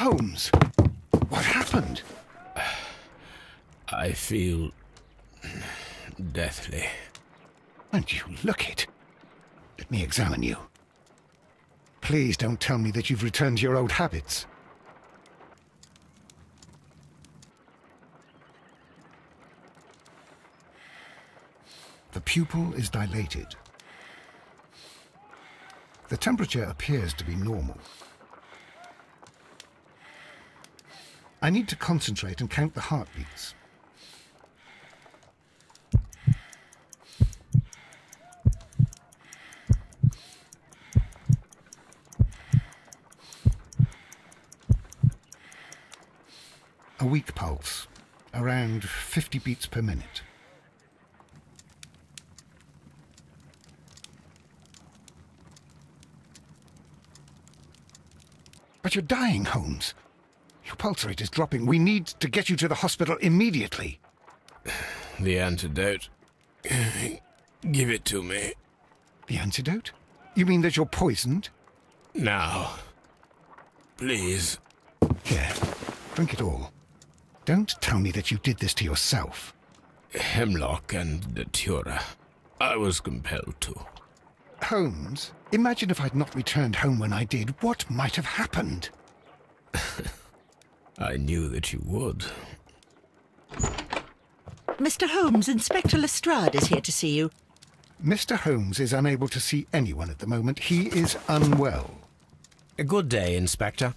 Holmes, what happened? I feel deathly. And you look it. Let me examine you. Please don't tell me that you've returned to your old habits. The pupil is dilated. The temperature appears to be normal. I need to concentrate and count the heartbeats. A weak pulse, around 50 beats per minute. But you're dying, Holmes. Your pulse rate is dropping. We need to get you to the hospital immediately. The antidote. Give it to me. The antidote? You mean that you're poisoned? Now. Please. Here, drink it all. Don't tell me that you did this to yourself. Hemlock and datura. I was compelled to. Holmes, imagine if I'd not returned home when I did. What might have happened? I knew that you would. Mr. Holmes, Inspector Lestrade is here to see you. Mr. Holmes is unable to see anyone at the moment. He is unwell. A good day, Inspector.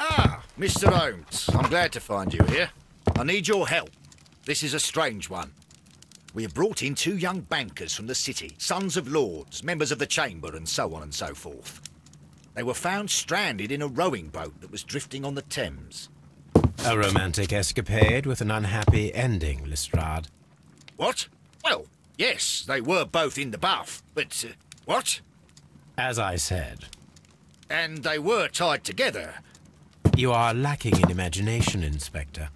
Ah, Mr. Holmes. I'm glad to find you here. I need your help. This is a strange one. We have brought in 2 young bankers from the city, sons of lords, members of the Chamber, and so on and so forth. They were found stranded in a rowing boat that was drifting on the Thames. A romantic escapade with an unhappy ending, Lestrade. What? Well, yes, they were both in the bath, but, what? As I said. And they were tied together. You are lacking in imagination, Inspector.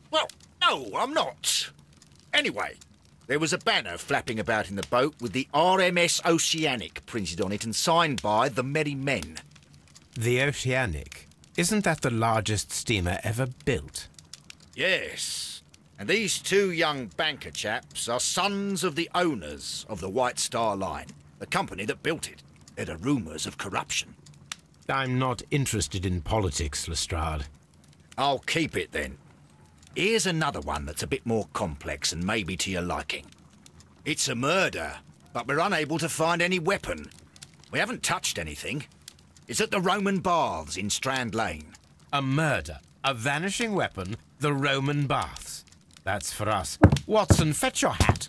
Well, no, I'm not. Anyway, there was a banner flapping about in the boat with the RMS Oceanic printed on it and signed by the Merry Men. The Oceanic? Isn't that the largest steamer ever built? Yes. And these 2 young banker chaps are sons of the owners of the White Star Line, the company that built it. There are rumours of corruption. I'm not interested in politics, Lestrade. I'll keep it then. Here's another one that's a bit more complex and maybe to your liking. It's a murder, but we're unable to find any weapon. We haven't touched anything. It's at the Roman Baths in Strand Lane. A murder, a vanishing weapon, the Roman Baths. That's for us. Watson, fetch your hat.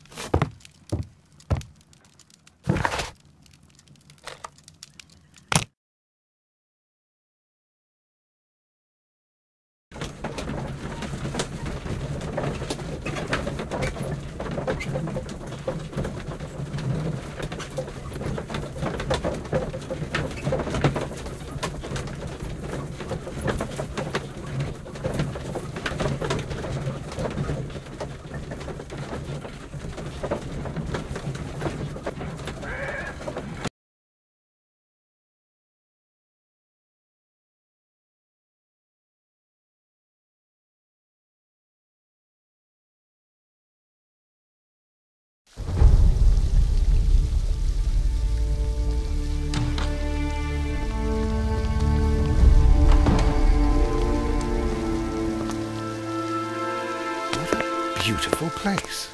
Beautiful place.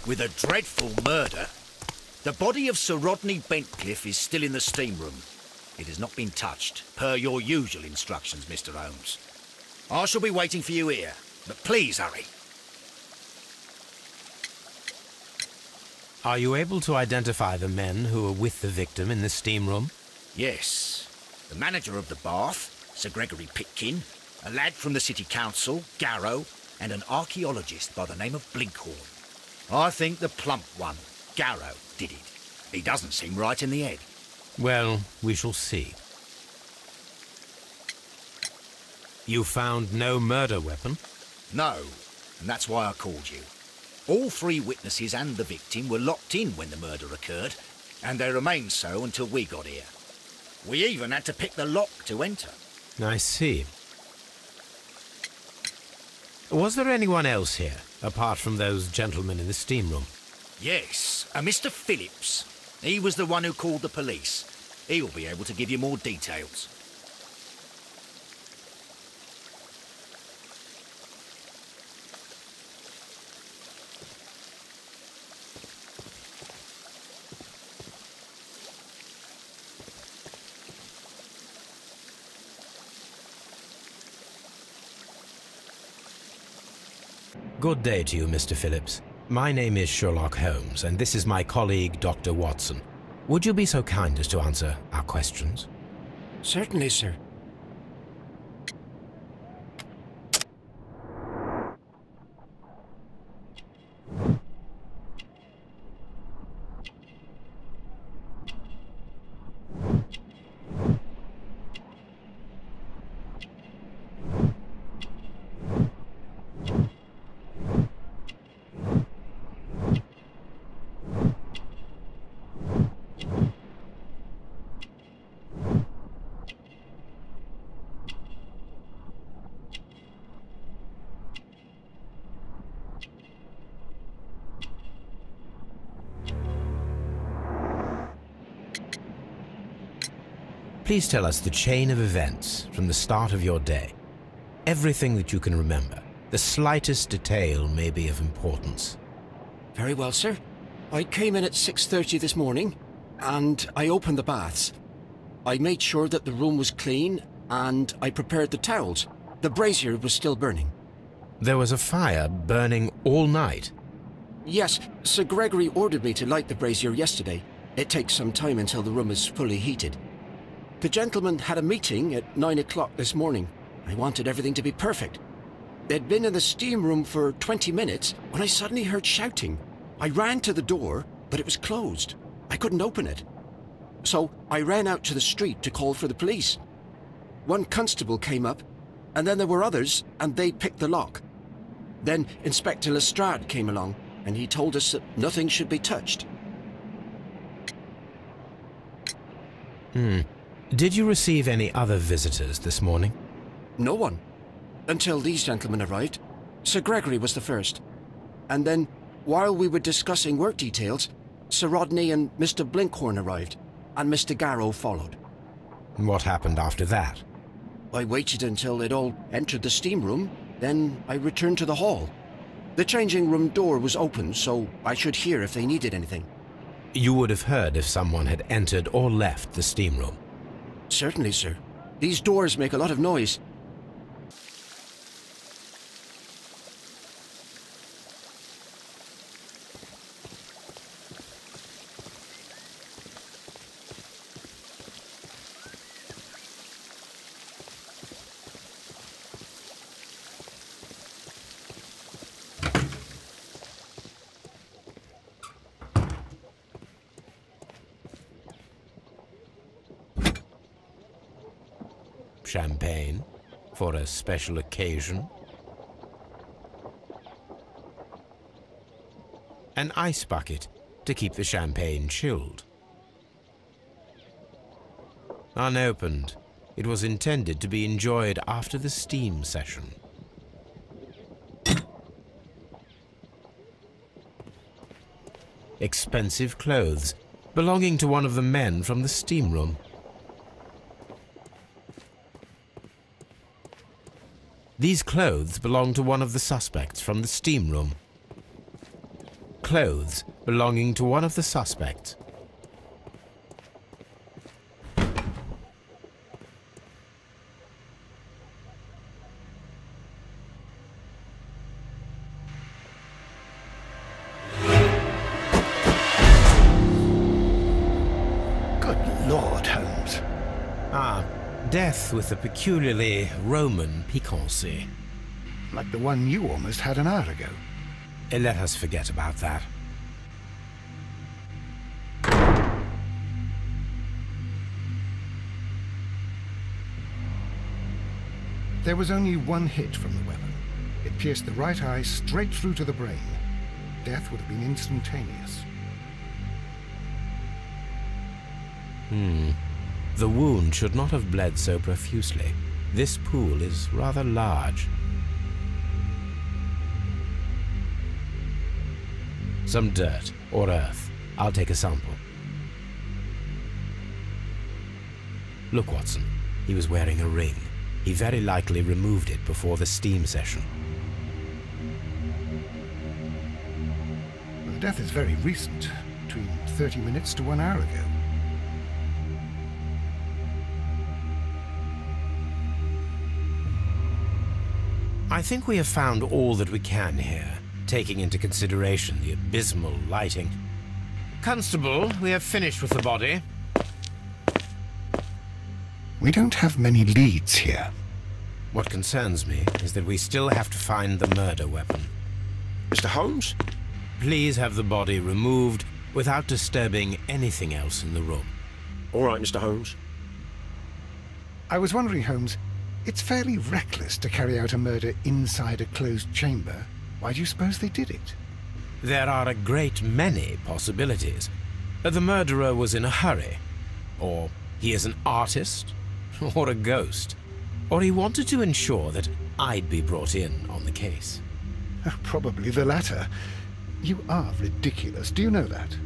With a dreadful murder. The body of Sir Rodney Bentcliffe is still in the steam room. It has not been touched, per your usual instructions, Mr. Holmes. I shall be waiting for you here, but please hurry. Are you able to identify the men who were with the victim in the steam room? Yes. The manager of the bath, Sir Gregory Pitkin, a lad from the City Council, Garrow, and an archaeologist by the name of Blinkhorn. I think the plump one, Garrow, did it. He doesn't seem right in the head. Well, we shall see. You found no murder weapon? No, and that's why I called you. All 3 witnesses and the victim were locked in when the murder occurred, and they remained so until we got here. We even had to pick the lock to enter. I see. Was there anyone else here, apart from those gentlemen in the steam room? Yes, a Mr. Phillips. He was the one who called the police. He'll be able to give you more details. Good day to you, Mr. Phillips. My name is Sherlock Holmes, and this is my colleague, Dr. Watson. Would you be so kind as to answer our questions? Certainly, sir. Please tell us the chain of events from the start of your day. Everything that you can remember. The slightest detail may be of importance. Very well, sir. I came in at 6:30 this morning, and I opened the baths. I made sure that the room was clean, and I prepared the towels. The brazier was still burning. There was a fire burning all night. Yes, Sir Gregory ordered me to light the brazier yesterday. It takes some time until the room is fully heated. The gentleman had a meeting at 9 o'clock this morning. I wanted everything to be perfect. They'd been in the steam room for 20 minutes when I suddenly heard shouting. I ran to the door, but it was closed. I couldn't open it. So I ran out to the street to call for the police. One constable came up, and then there were others, and they picked the lock. Then Inspector Lestrade came along, and he told us that nothing should be touched. Did you receive any other visitors this morning? No one. Until these gentlemen arrived. Sir Gregory was the first. And then, while we were discussing work details, Sir Rodney and Mr. Blinkhorn arrived, and Mr. Garrow followed. What happened after that? I waited until they'd all entered the steam room, then I returned to the hall. The changing room door was open, so I should hear if they needed anything. You would have heard if someone had entered or left the steam room. Certainly, sir. These doors make a lot of noise. Champagne for a special occasion. An ice bucket to keep the champagne chilled. Unopened, it was intended to be enjoyed after the steam session. Expensive clothes belonging to one of the men from the steam room. These clothes belong to one of the suspects from the steam room. Clothes belonging to one of the suspects. Good Lord, Holmes. Death with a peculiarly Roman piquancy. Like the one you almost had an hour ago. Let us forget about that. There was only one hit from the weapon. It pierced the right eye straight through to the brain. Death would have been instantaneous. The wound should not have bled so profusely. This pool is rather large. Some dirt or earth. I'll take a sample. Look, Watson. He was wearing a ring. He very likely removed it before the steam session. The death is very recent, between 30 minutes to 1 hour ago. I think we have found all that we can here, taking into consideration the abysmal lighting. Constable, we have finished with the body. We don't have many leads here. What concerns me is that we still have to find the murder weapon. Mr. Holmes? Please have the body removed without disturbing anything else in the room. All right, Mr. Holmes. I was wondering, Holmes, it's fairly reckless to carry out a murder inside a closed chamber. Why do you suppose they did it? There are a great many possibilities. The murderer was in a hurry, or he is an artist, or a ghost, or he wanted to ensure that I'd be brought in on the case. Probably the latter. You are ridiculous. Do you know that?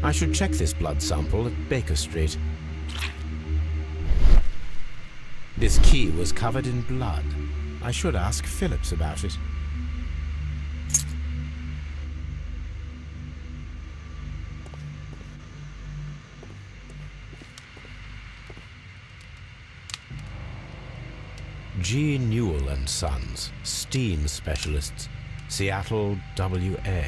I should check this blood sample at Baker Street. This key was covered in blood. I should ask Phillips about it. G. Newell and Sons, steam specialists, Seattle, WA.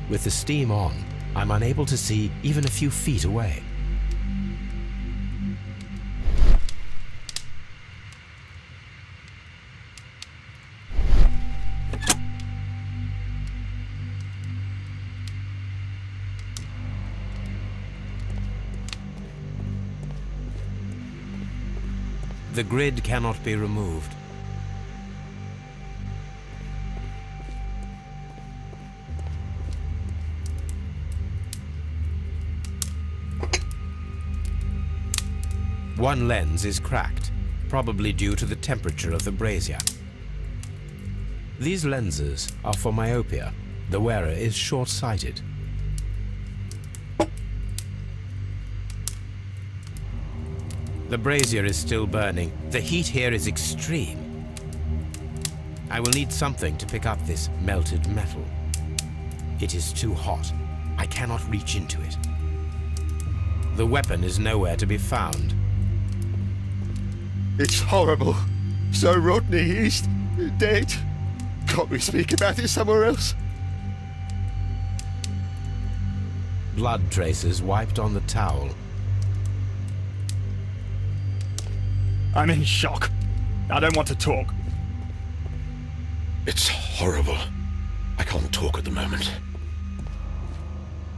With the steam on, I'm unable to see even a few feet away. The grid cannot be removed. One lens is cracked, probably due to the temperature of the brazier. These lenses are for myopia. The wearer is short-sighted. The brazier is still burning. The heat here is extreme. I will need something to pick up this melted metal. It is too hot. I cannot reach into it. The weapon is nowhere to be found. It's horrible. So Rodney, he's dead. Can't we speak about it somewhere else? Blood traces wiped on the towel. I'm in shock. I don't want to talk. It's horrible. I can't talk at the moment.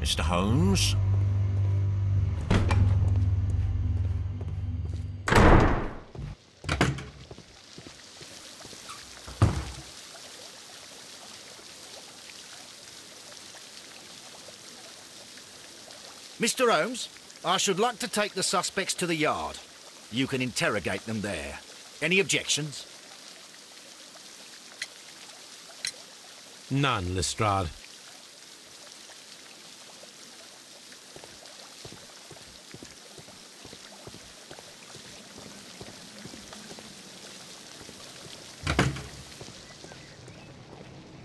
Mr. Holmes? Mr. Holmes, I should like to take the suspects to the yard. You can interrogate them there. Any objections? None, Lestrade.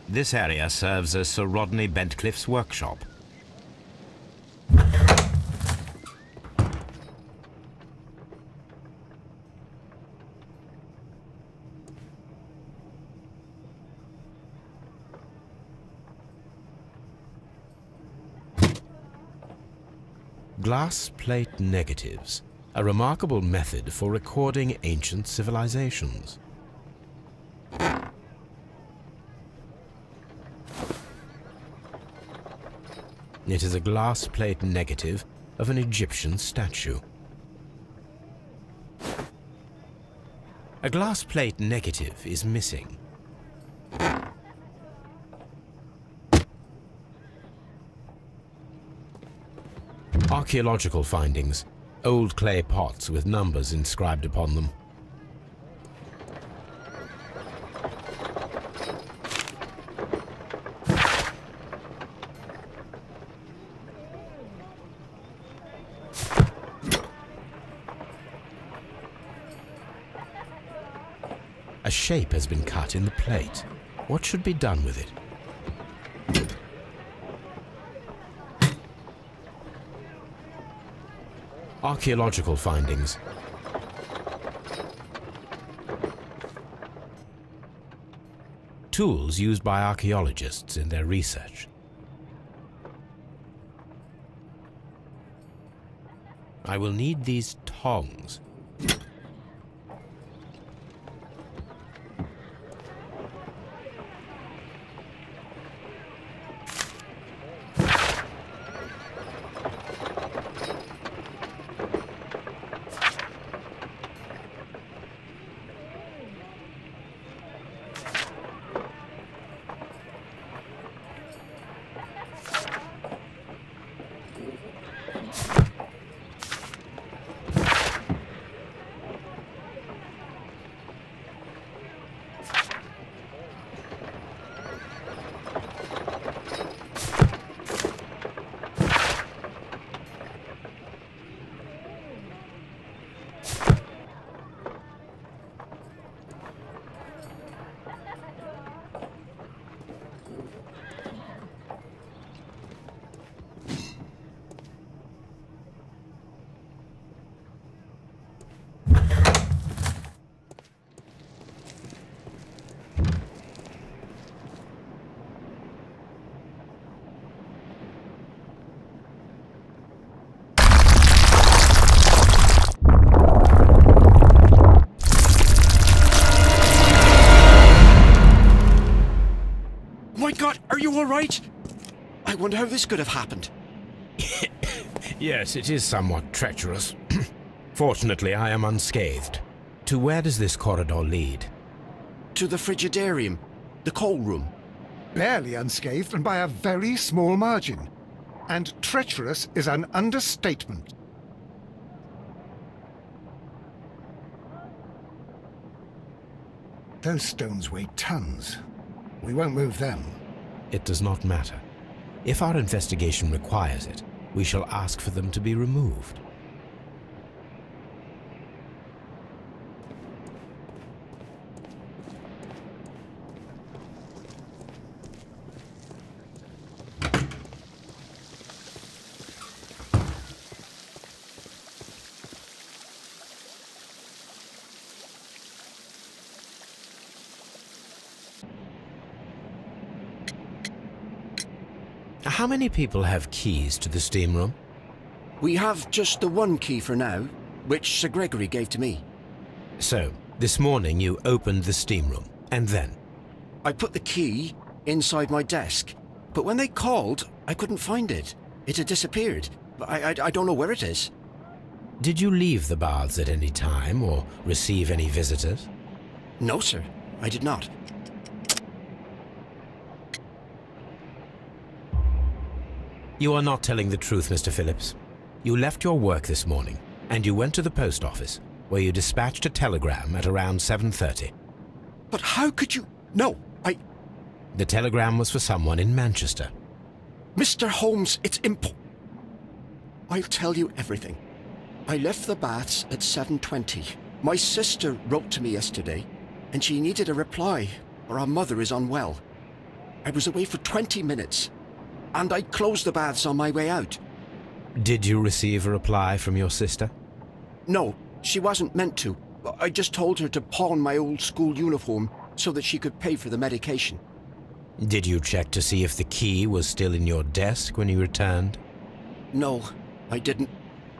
This area serves as Sir Rodney Bentcliffe's workshop. Glass plate negatives, a remarkable method for recording ancient civilizations. It is a glass plate negative of an Egyptian statue. A glass plate negative is missing. Archaeological findings. Old clay pots with numbers inscribed upon them. A shape has been cut in the plate. What should be done with it? Archaeological findings. Tools used by archaeologists in their research. I will need these tongs. Are you all right? I wonder how this could have happened. Yes, it is somewhat treacherous. Fortunately, I am unscathed. To where does this corridor lead? To the frigidarium, the coal room. Barely unscathed and by a very small margin. And treacherous is an understatement. Those stones weigh tons. We won't move them. It does not matter. If our investigation requires it, we shall ask for them to be removed. How many people have keys to the steam room? We have just the one key for now, which Sir Gregory gave to me. So, this morning you opened the steam room, and then? I put the key inside my desk, but when they called, I couldn't find it. It had disappeared. I don't know where it is. Did you leave the baths at any time, or receive any visitors? No, sir, I did not. You are not telling the truth, Mr. Phillips. You left your work this morning, and you went to the post office, where you dispatched a telegram at around 7:30. But how could you... No, The telegram was for someone in Manchester. Mr. Holmes, it's I'll tell you everything. I left the baths at 7:20. My sister wrote to me yesterday, and she needed a reply, or our mother is unwell. I was away for 20 minutes. And I closed the baths on my way out. Did you receive a reply from your sister? No, she wasn't meant to. I just told her to pawn my old school uniform so that she could pay for the medication. Did you check to see if the key was still in your desk when you returned? No, I didn't.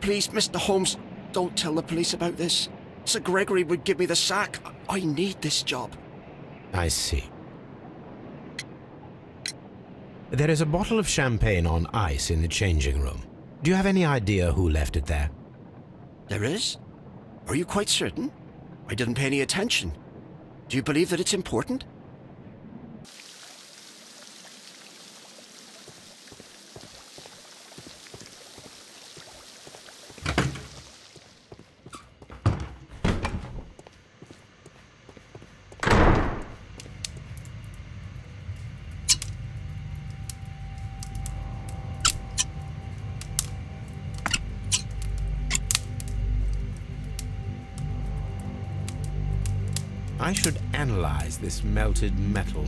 Please, Mr. Holmes, don't tell the police about this. Sir Gregory would give me the sack. I need this job. I see. There is a bottle of champagne on ice in the changing room. Do you have any idea who left it there? There is? Are you quite certain? I didn't pay any attention. Do you believe that it's important? I should analyze this melted metal.